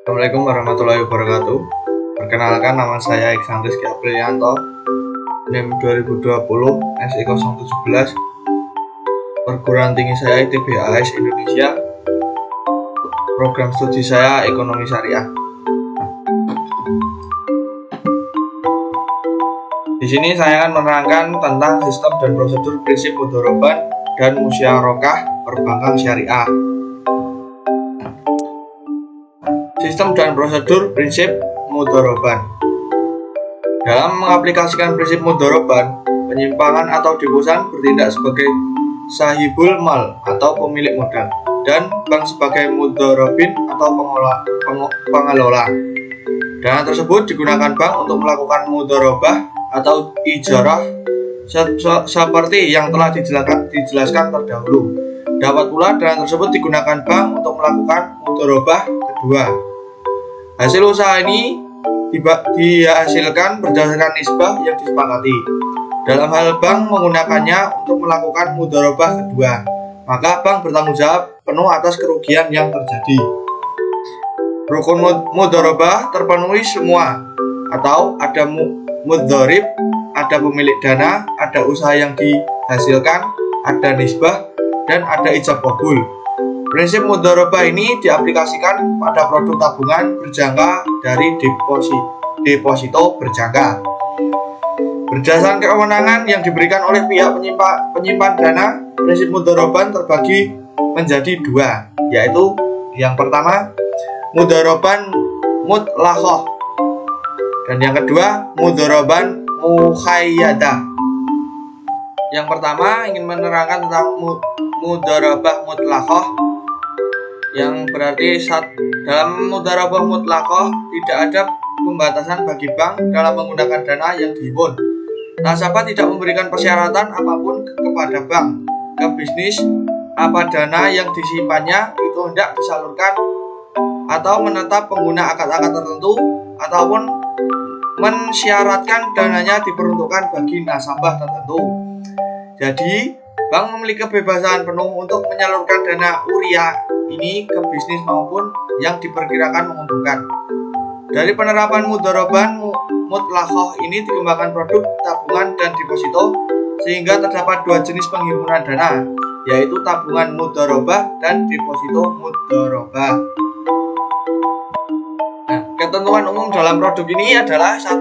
Assalamualaikum warahmatullahi wabarakatuh. Perkenalkan, nama saya Iksan Rizky Aprilianto, NIM 2020 SI 017. Perguruan tinggi saya ITB AS Indonesia. Program studi saya Ekonomi Syariah. Di sini saya akan menerangkan tentang sistem dan prosedur prinsip mudhoroban dan musyarakah perbankan syariah. Sistem dan prosedur prinsip mudhoroban. Dalam mengaplikasikan prinsip mudhoroban, penyimpangan atau deposan bertindak sebagai sahibul mal atau pemilik modal, dan bank sebagai mudharobin atau pengelola. Dana tersebut digunakan bank untuk melakukan mudharobah atau ijarah seperti yang telah dijelaskan terdahulu. Dapat pula dana tersebut digunakan bank untuk melakukan mudharobah kedua. Hasil usaha ini dihasilkan berdasarkan nisbah yang disepakati. Dalam hal bank menggunakannya untuk melakukan mudharobah kedua, maka bank bertanggung jawab penuh atas kerugian yang terjadi. Rukun mudharobah terpenuhi semua, atau ada mudharib, ada pemilik dana, ada usaha yang dihasilkan, ada nisbah, dan ada ijab qabul. Prinsip mudharobah ini diaplikasikan pada produk tabungan berjangka dari deposito berjangka. Berdasarkan kewenangan yang diberikan oleh pihak penyimpan dana, prinsip mudhoroban terbagi menjadi dua, yaitu yang pertama mudhoroban mutlaqah dan yang kedua mudhoroban muqayyadah. Yang pertama ingin menerangkan tentang mudharobah mutlaqah, yang berarti dalam mudharobah mutlaqah tidak ada pembatasan bagi bank dalam menggunakan dana yang dihimpun. Nasabah tidak memberikan persyaratan apapun kepada bank ke bisnis apa dana yang disimpannya itu hendak disalurkan atau menetap pengguna akad-akad tertentu, ataupun mensyaratkan dananya diperuntukkan bagi nasabah tertentu. Jadi, bank memiliki kebebasan penuh untuk menyalurkan dana uriah ini ke bisnis maupun yang diperkirakan menguntungkan. Dari penerapan mudhoroban mutlaqah ini dikembangkan produk tabungan dan deposito, sehingga terdapat dua jenis penghimpunan dana, yaitu tabungan mudharobah dan deposito mudharobah. Nah, ketentuan umum dalam produk ini adalah 1.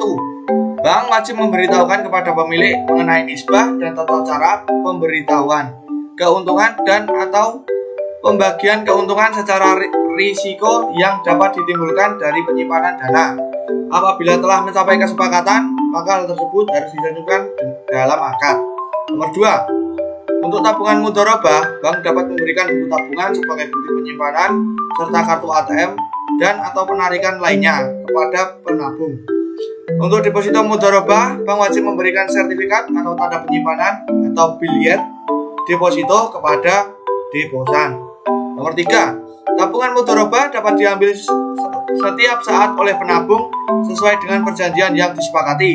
Bank wajib memberitahukan kepada pemilik mengenai nisbah dan tata cara pemberitahuan, keuntungan dan atau pembagian keuntungan secara risiko yang dapat ditimbulkan dari penyimpanan dana. Apabila telah mencapai kesepakatan, maka hal tersebut harus dicantumkan dalam akad. Nomor 2. Untuk tabungan mudharobah, bank dapat memberikan buku tabungan sebagai bukti penyimpanan serta kartu ATM dan atau penarikan lainnya kepada penabung. Untuk deposito mudharobah, bank wajib memberikan sertifikat atau tanda penyimpanan atau bilyet deposito kepada deposan. Nomor 3. Tabungan mudharobah dapat diambil setiap saat oleh penabung sesuai dengan perjanjian yang disepakati,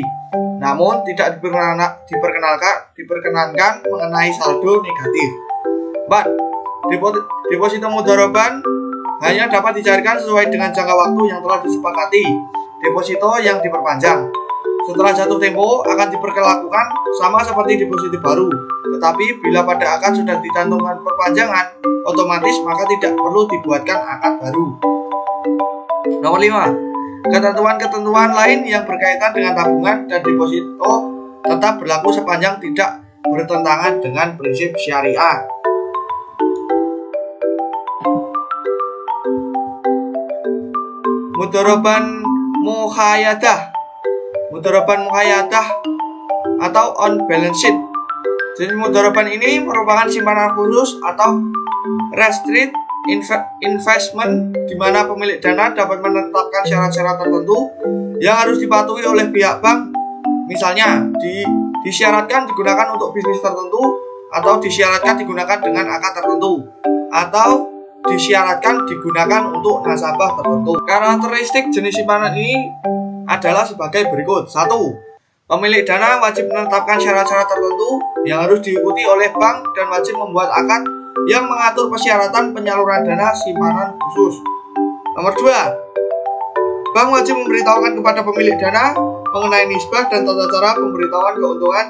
namun tidak diperkenankan mengenai saldo negatif. 4. Deposito mudharobah hanya dapat dicairkan sesuai dengan jangka waktu yang telah disepakati. Deposito yang diperpanjang setelah jatuh tempo akan diperlakukan sama seperti deposito baru, tetapi bila pada akad sudah dicantumkan perpanjangan otomatis, maka tidak perlu dibuatkan akad baru. Nomor 5. Ketentuan-ketentuan lain yang berkaitan dengan tabungan dan deposito tetap berlaku sepanjang tidak bertentangan dengan prinsip syariah. Mudhoroban muqayyadah. Mudhoroban muqayyadah atau on balance sheet. Jenis mudhoroban ini merupakan simpanan khusus atau restricted investment, di mana pemilik dana dapat menetapkan syarat-syarat tertentu yang harus dipatuhi oleh pihak bank. Misalnya, disyaratkan digunakan untuk bisnis tertentu, atau disyaratkan digunakan dengan akad tertentu, atau disyaratkan digunakan untuk nasabah tertentu. Karakteristik jenis simpanan ini adalah sebagai berikut. 1. Pemilik dana wajib menetapkan syarat-syarat tertentu yang harus diikuti oleh bank dan wajib membuat akad yang mengatur persyaratan penyaluran dana simpanan khusus. Nomor 2, Bank wajib memberitahukan kepada pemilik dana mengenai nisbah dan tata cara pemberitahuan keuntungan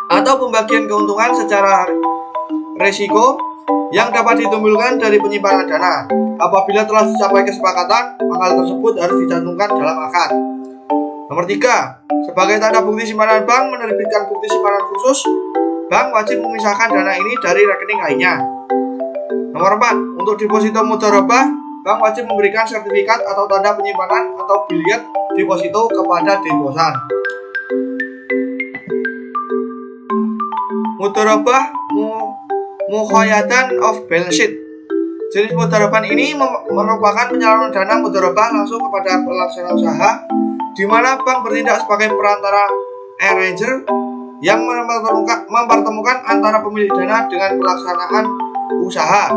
atau pembagian keuntungan secara resiko yang dapat ditimbulkan dari penyimpanan dana. Apabila telah dicapai kesepakatan, maka hal tersebut harus dicantumkan dalam akad. Nomor 3, sebagai tanda bukti simpanan bank menerbitkan bukti simpanan khusus, bank wajib memisahkan dana ini dari rekening lainnya. Nomor 4, untuk deposito mudharabah, bank wajib memberikan sertifikat atau tanda penyimpanan atau bilet deposito kepada deposan. Mudharabah muqayyadatan of balance sheet. Jenis mudharabah ini merupakan penyaluran dana mudharabah langsung kepada pelaksana usaha, di mana bank bertindak sebagai perantara arranger yang mempertemukan antara pemilik dana dengan pelaksanaan usaha.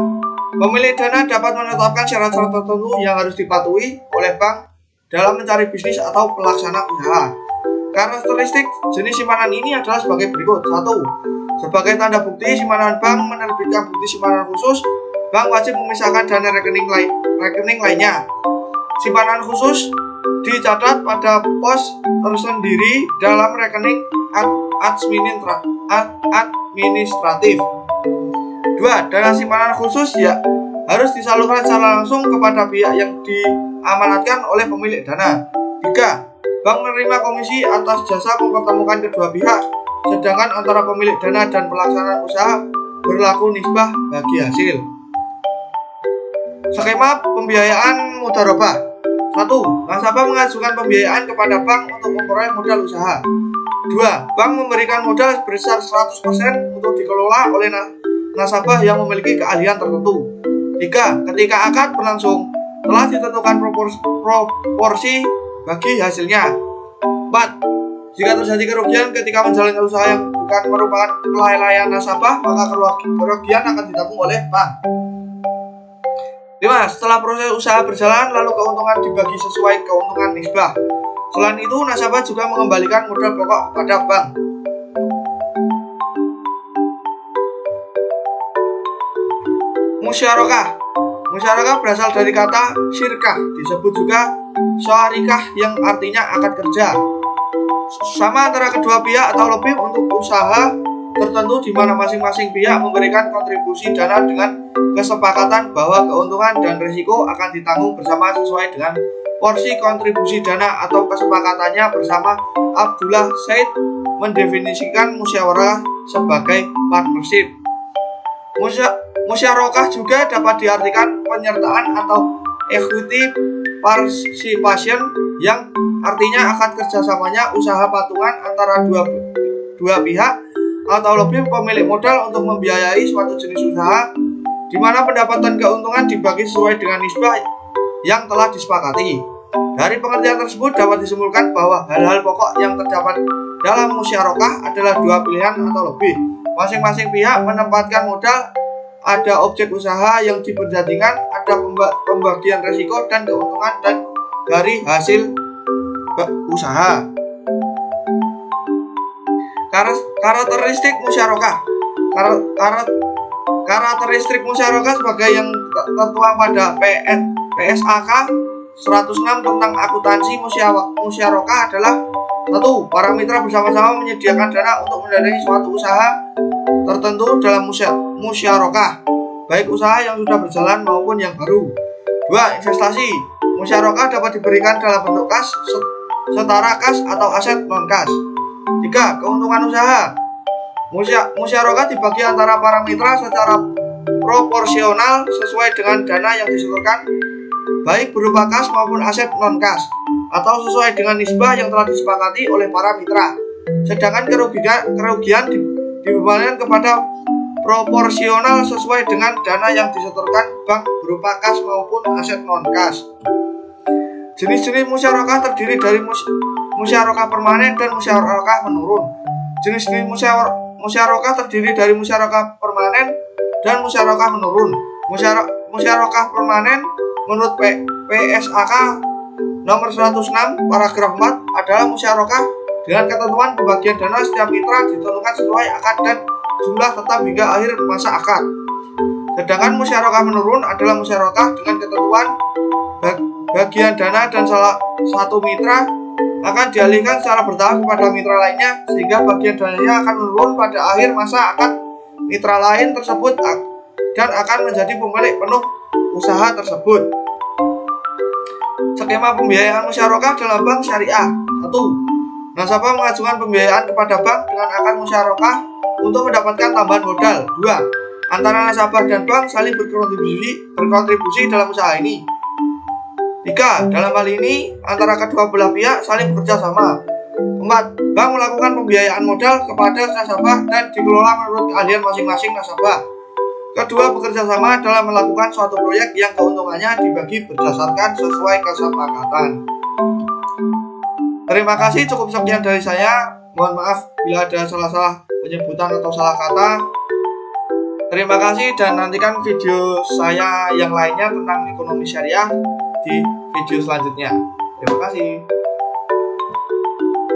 Pemilik dana dapat menetapkan syarat-syarat tertentu yang harus dipatuhi oleh bank dalam mencari bisnis atau pelaksana usaha. Karakteristik jenis simpanan ini adalah sebagai berikut. 1. Sebagai tanda bukti simpanan bank menerbitkan bukti simpanan khusus, bank wajib memisahkan dana rekening lainnya. Simpanan khusus dicatat pada pos tersendiri dalam rekening administratif. 2. Dana simpanan khusus harus disalurkan secara langsung kepada pihak yang diamanatkan oleh pemilik dana. 3. Bank menerima komisi atas jasa mempertemukan kedua pihak, sedangkan antara pemilik dana dan pelaksanaan usaha berlaku nisbah bagi hasil. Skema pembiayaan mudharabah. 1. Nasabah mengajukan pembiayaan kepada bank untuk memperoleh modal usaha. 2. Bank memberikan modal sebesar 100% untuk dikelola oleh nasabah yang memiliki keahlian tertentu. 3. Ketika akad berlangsung, telah ditentukan proporsi bagi hasilnya. 4. Jika terjadi kerugian ketika menjalankan usaha yang bukan merupakan kelalaian nasabah, maka kerugian akan ditanggung oleh bank. 5. Setelah proses usaha berjalan, lalu keuntungan dibagi sesuai keuntungan nisbah. Selain itu, nasabah juga mengembalikan modal pokok kepada bank. Musyarakah. Musyarakah berasal dari kata syirkah, disebut juga syarikah yang artinya akad kerja. Sama antara kedua pihak atau lebih untuk usaha tertentu di mana masing-masing pihak memberikan kontribusi dana dengan kesepakatan bahwa keuntungan dan risiko akan ditanggung bersama sesuai dengan porsi kontribusi dana atau kesepakatannya bersama. Abdullah Said mendefinisikan musyawarah sebagai partnership. Musyarakah juga dapat diartikan penyertaan atau equity participation yang artinya akad kerjasamanya usaha patungan antara dua pihak atau lebih pemilik modal untuk membiayai suatu jenis usaha di mana pendapatan keuntungan dibagi sesuai dengan nisbah yang telah disepakati. Dari pengertian tersebut dapat disimpulkan bahwa hal-hal pokok yang terdapat dalam musyarakah adalah dua pilihan atau lebih. Masing-masing pihak menempatkan modal, ada objek usaha yang diperjanjikan, ada pembagian risiko dan keuntungan dan dari hasil usaha. Karakteristik musyarakah. Karakteristik musyarakah sebagai yang tertuang pada PSAK 106 tentang akuntansi musyarakah adalah 1. Para mitra bersama-sama menyediakan dana untuk mendanai suatu usaha tertentu dalam musyarakah, baik usaha yang sudah berjalan maupun yang baru. 2. Investasi. Musyarakah dapat diberikan dalam bentuk kas, setara kas atau aset non-kas. 3. Keuntungan usaha. Musyarakah dibagi antara para mitra secara proporsional sesuai dengan dana yang disetorkan, baik berupa kas maupun aset non-kas, atau sesuai dengan nisbah yang telah disepakati oleh para mitra. Sedangkan kerugian dibebankan kepada proporsional sesuai dengan dana yang disetorkan bank berupa kas maupun aset non-kas. Jenis-jenis musyarakah terdiri dari musyarakah permanen dan musyarakah menurun. Jenis-jenis musyarakah terdiri dari musyarakah permanen dan musyarakah menurun. Musyarakah permanen menurut PSAK nomor 106 paragraf 4 adalah musyarakah dengan ketentuan pembagian dana setiap mitra ditentukan sesuai akad dan jumlah tetap hingga akhir masa akad. Sedangkan musyarakah menurun adalah musyarakah dengan ketentuan sebagian dana dan salah satu mitra akan dialihkan secara bertahap kepada mitra lainnya, sehingga bagian dananya akan menurun pada akhir masa akad mitra lain tersebut dan akan menjadi pemilik penuh usaha tersebut. Skema pembiayaan musyarakah dalam bank syariah. 1. Nasabah mengajukan pembiayaan kepada bank dengan akad musyarakah untuk mendapatkan tambahan modal. 2. Antara nasabah dan bank saling berkontribusi dalam usaha ini. 3. Dalam hal ini, antara kedua belah pihak saling bekerja sama. 4. Bank melakukan pembiayaan modal kepada nasabah dan dikelola menurut keahlian masing-masing nasabah. Kedua, bekerja sama dalam melakukan suatu proyek yang keuntungannya dibagi berdasarkan sesuai kesepakatan. Terima kasih, cukup sekian dari saya. Mohon maaf bila ada salah-salah penyebutan atau salah kata. Terima kasih dan nantikan video saya yang lainnya tentang ekonomi syariah di video selanjutnya. Terima kasih.